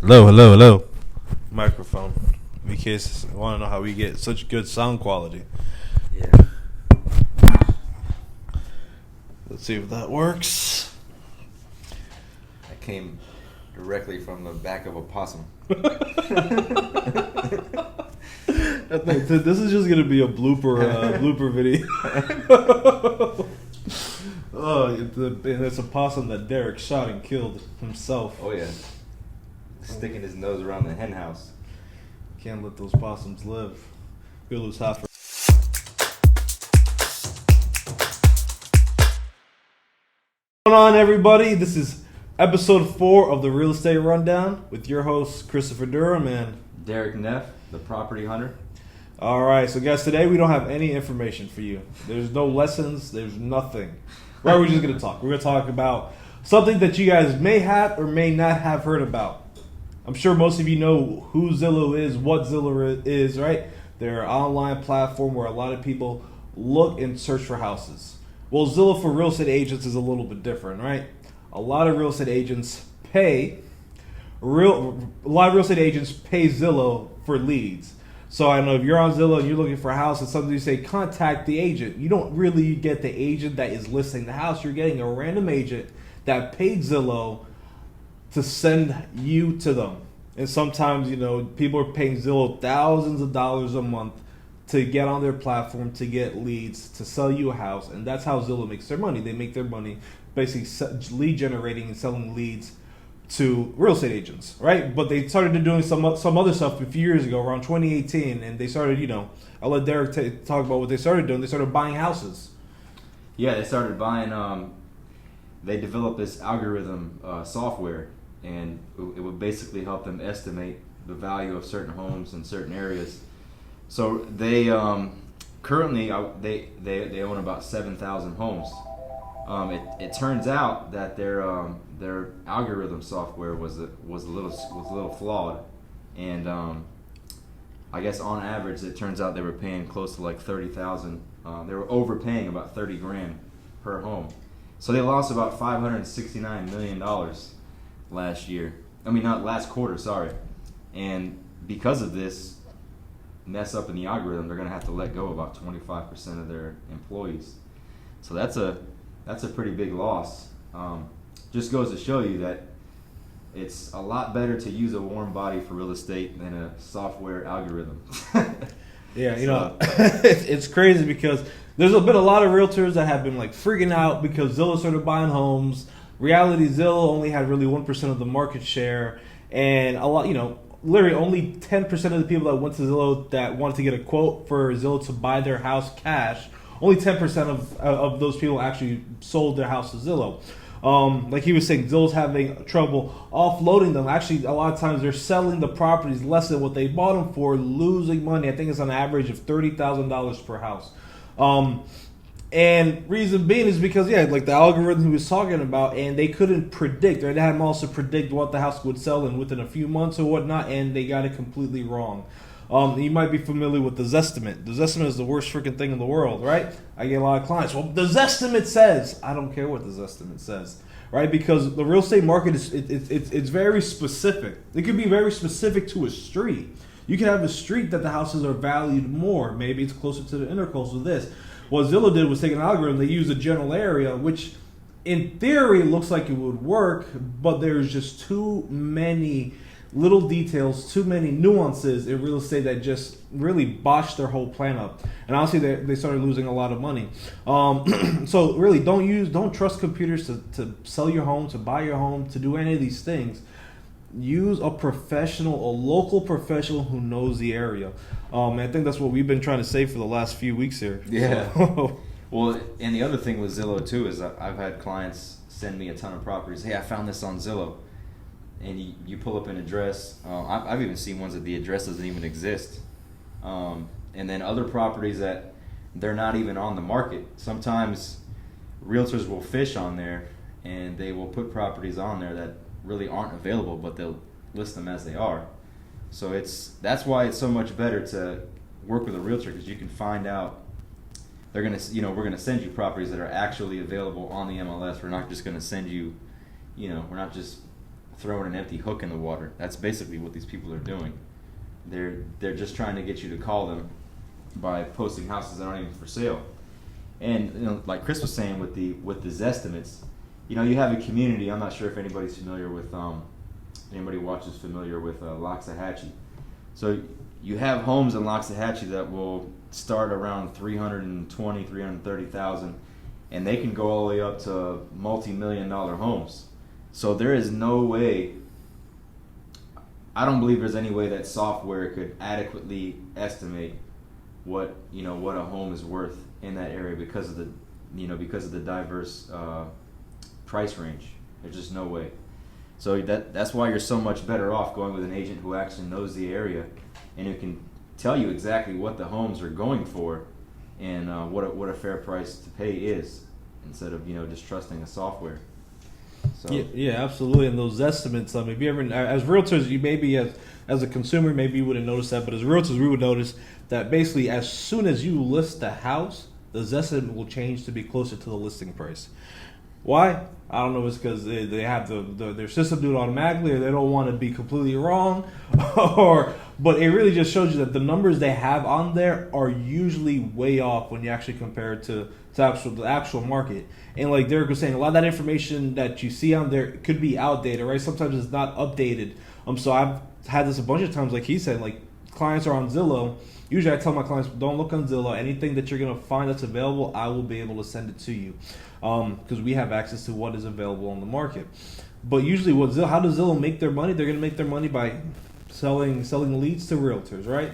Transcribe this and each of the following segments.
Hello. Microphone. In case you want to know how we get such good sound quality. Yeah. Let's see if that works. I came directly from the back of a possum. This is just gonna be a blooper video. And it's a possum that Derek shot and killed himself. Oh yeah. Sticking his nose around the hen house. Can't let those possums live. We'll lose half. What's going on, everybody? This is episode 4 of the Real Estate Rundown with your host Christopher Durham and Derek Neff, the property hunter. all right, so guys, today we don't have any information for you. There's no lessons. There's nothing. Right, we're just gonna talk. We're gonna talk about something that you guys may have or may not have heard about. I'm sure most of you know who Zillow is, what Zillow is, right? They're an online platform where a lot of people look and search for houses. Well, Zillow for real estate agents is a little bit different, right? A lot of real estate agents pay Zillow for leads. So I know if you're on Zillow and you're looking for a house and somebody say contact the agent, you don't really get the agent that is listing the house. You're getting a random agent that paid Zillow to send you to them. And sometimes, people are paying Zillow thousands of dollars a month to get on their platform, to get leads, to sell you a house. And that's how Zillow makes their money. They make their money basically lead generating and selling leads to real estate agents, right? But they started doing some other stuff a few years ago, around 2018. And they started, I'll let Derek talk about what they started doing. They started buying houses. Yeah, they started buying, they developed this algorithm software, and it would basically help them estimate the value of certain homes in certain areas. So they currently they own about 7,000 homes. It turns out that their algorithm software was a little flawed, and I guess on average it turns out they were paying close to like 30,000. They were overpaying about 30 grand per home. So they lost about $569 million last year. I mean, not last quarter, sorry. And because of this mess up in the algorithm, they're going to have to let go about 25% of their employees. So that's a pretty big loss. Just goes to show you that it's a lot better to use a warm body for real estate than a software algorithm. Yeah, it's crazy because there's been a lot of realtors that have been like freaking out because Zillow started buying homes. Reality, Zillow only had really 1% of the market share, and a lot, literally only 10% of the people that went to Zillow that wanted to get a quote for Zillow to buy their house cash, only 10% of those people actually sold their house to Zillow. Like he was saying, Zillow's having trouble offloading them. Actually, a lot of times they're selling the properties less than what they bought them for, losing money. I think it's on average of $30,000 per house. And reason being is because, like the algorithm he was talking about, and they couldn't predict, or they had them also predict what the house would sell in within a few months or whatnot, and they got it completely wrong. You might be familiar with the Zestimate. The Zestimate is the worst freaking thing in the world, right? I get a lot of clients. Well, the Zestimate says. I don't care what the Zestimate says, right? Because the real estate market it's very specific. It could be very specific to a street. You can have a street that the houses are valued more. Maybe it's closer to the intercoastal. This. What Zillow did was take an algorithm. They used a general area, which in theory looks like it would work, but there's just too many little details, too many nuances in real estate that just really botched their whole plan up. And honestly, they started losing a lot of money. So really, don't trust computers to sell your home, to buy your home, to do any of these things. Use a local professional who knows the area. And I think that's what we've been trying to say for the last few weeks here. Yeah. Well, and the other thing with Zillow too is I've had clients send me a ton of properties. Hey, I found this on Zillow. And you pull up an address. I've even seen ones that the address doesn't even exist. And then other properties that they're not even on the market. Sometimes realtors will fish on there and they will put properties on there that really aren't available, but they'll list them as they are. So that's why it's so much better to work with a realtor, because you can find out we're gonna send you properties that are actually available on the MLS. We're not just gonna send you, we're not just throwing an empty hook in the water. That's basically what these people are doing. They're just trying to get you to call them by posting houses that aren't even for sale. And like Chris was saying with the Zestimates, you have a community. I'm not sure if anybody's familiar with anybody watches familiar with Loxahatchee. So you have homes in Loxahatchee that will start around 320, 330,000, and they can go all the way up to multi-million-dollar homes. So there is no way. I don't believe there's any way that software could adequately estimate what a home is worth in that area because of the diverse price range. There's just no way. So that's why you're so much better off going with an agent who actually knows the area and who can tell you exactly what the homes are going for and what a fair price to pay is, instead of just trusting a software. So. Yeah, absolutely. And those estimates, if you ever, as realtors, you maybe as a consumer, maybe you wouldn't notice that, but as realtors, we would notice that basically as soon as you list the house, the estimate will change to be closer to the listing price. Why? I don't know. It's because they have their system do it automatically, or they don't want to be completely wrong, but it really just shows you that the numbers they have on there are usually way off when you actually compare it to the actual market. And like Derek was saying, a lot of that information that you see on there could be outdated, right? Sometimes it's not updated. So I've had this a bunch of times, like he said, like clients are on Zillow. Usually I tell my clients, don't look on Zillow. Anything that you're going to find that's available, I will be able to send it to you, because we have access to what is available on the market. But usually how does Zillow make their money? They're going to make their money by selling leads to realtors, right?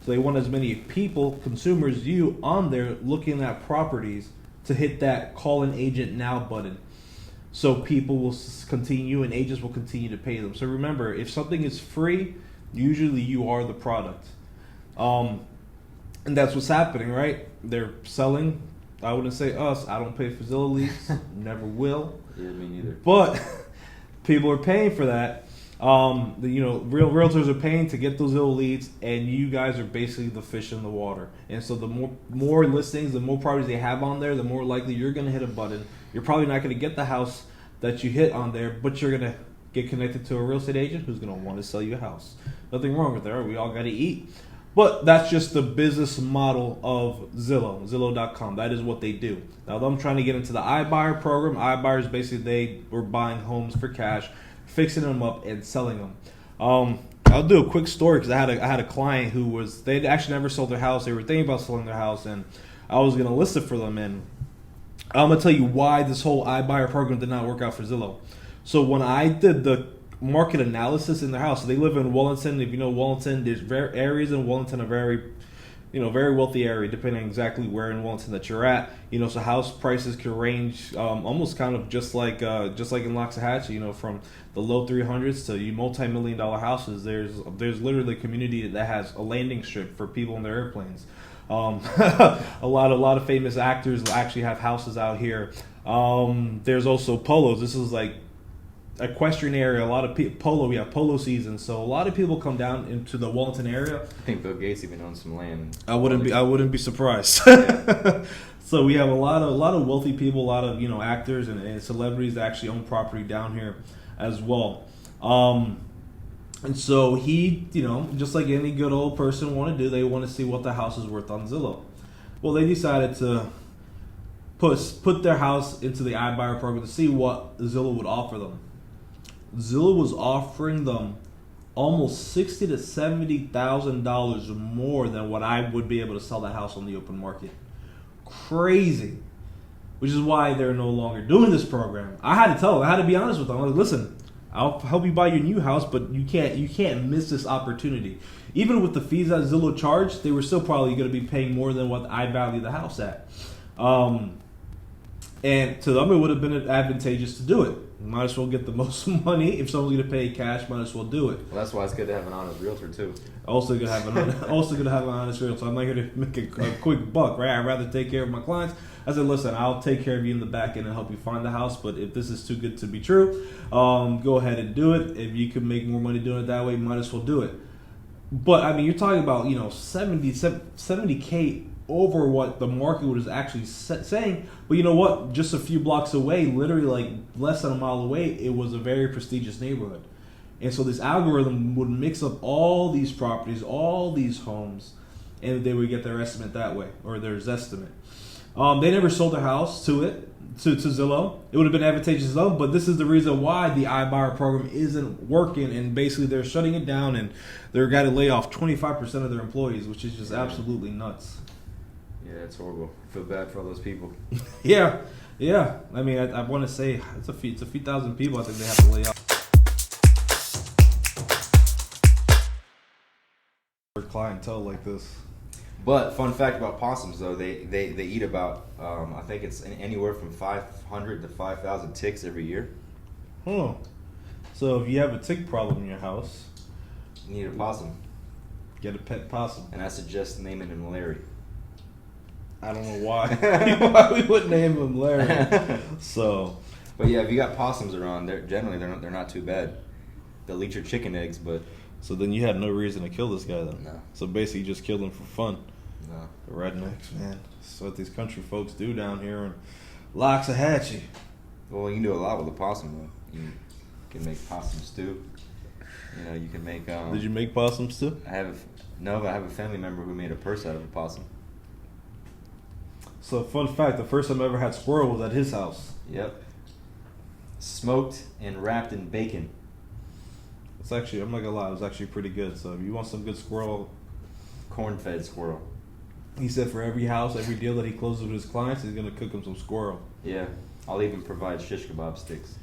So they want as many people, consumers, you on there looking at properties to hit that call an agent now button. So people will continue and agents will continue to pay them. So remember, if something is free, usually you are the product. And that's what's happening, right? They're selling. I wouldn't say us. I don't pay for Zillow leads. Never will. Yeah, me neither. But people are paying for that. Real realtors are paying to get those Zillow leads, and you guys are basically the fish in the water. And so the more listings, the more properties they have on there, the more likely you're going to hit a button. You're probably not going to get the house that you hit on there, but you're going to get connected to a real estate agent who's going to want to sell you a house. Nothing wrong with that. We all got to eat. But that's just the business model of Zillow, Zillow.com. That is what they do. Now, I'm trying to get into the iBuyer program. iBuyers, basically, they were buying homes for cash, fixing them up, and selling them. I'll do a quick story because I had a client who they'd actually never sold their house. They were thinking about selling their house, and I was going to list it for them. And I'm going to tell you why this whole iBuyer program did not work out for Zillow. So when I did the market analysis in their house, so they live in Wellington. If you know Wellington, there's areas in Wellington are very wealthy area, depending on exactly where in Wellington that you're at. So house prices can range almost kind of just like in Loxahatchee, from the low 300s to multi-million-dollar houses. There's literally a community that has a landing strip for people in their airplanes. A lot of famous actors actually have houses out here. There's also polos. This is like equestrian area. A lot of polo. We have polo season, so a lot of people come down into the Wellington area. I think Bill Gates even owns some land. I wouldn't be surprised. So we have a lot of wealthy people, a lot of actors and celebrities that actually own property down here as well. And so he, just like any good old person want to do, they want to see what the house is worth on Zillow. Well, they decided to put their house into the iBuyer program to see what Zillow would offer them. Zillow was offering them almost $60,000 to $70,000 more than what I would be able to sell that house on the open market. Crazy. Which is why they're no longer doing this program. I had to tell them. I had to be honest with them. I'm like, listen, I'll help you buy your new house, but you can't miss this opportunity. Even with the fees that Zillow charged, they were still probably going to be paying more than what I value the house at. And to them, it would have been advantageous to do it. Might as well get the most money. If someone's going to pay cash, might as well do it. Well, that's why it's good to have an honest realtor too. Also going to have an honest realtor. I'm not here to make a quick buck, right? I'd rather take care of my clients. I said, listen, I'll take care of you in the back end and help you find the house. But if this is too good to be true, go ahead and do it. If you can make more money doing it that way, you might as well do it. But I mean, you're talking about $70K over what the market was actually saying. But you know what? Just a few blocks away, literally like less than a mile away, it was a very prestigious neighborhood. And so this algorithm would mix up all these properties, all these homes, and they would get their estimate that way, or their estimate. They never sold their house to Zillow. It would have been advantageous to Zillow, but this is the reason why the iBuyer program isn't working, and basically they're shutting it down, and they're got to lay off 25% of their employees, which is just absolutely nuts. Yeah, it's horrible. I feel bad for all those people. Yeah. I mean, I want to say it's a few thousand people I think they have to lay off. Clientele like this. But fun fact about possums, though, they eat about I think it's anywhere from 500 to 5,000 ticks every year. Huh. So if you have a tick problem in your house, You need a possum, get a pet possum. and I suggest naming him Larry. I don't know why why we would name him Larry. So, But yeah, if you got possums around, they're not too bad. They'll eat your chicken eggs, but so then you had no reason to kill this guy then. No. So basically, you just killed him for fun. no. The rednecks, man. That's what these country folks do down here in Loxahatchee. Well, you can do a lot with a possum, though. You can make possum stew. You know, you can make. Did you make possums too? I have a family member who made a purse out of a possum. So, fun fact: the first time I ever had squirrel was at his house. Yep. Smoked and wrapped in bacon. It's actually, I'm not gonna lie, it was actually pretty good. So, if you want some good squirrel, Corn-fed squirrel. he said for every house, every deal that he closes with his clients, he's gonna cook them some squirrel. Yeah. I'll even provide shish kebab sticks.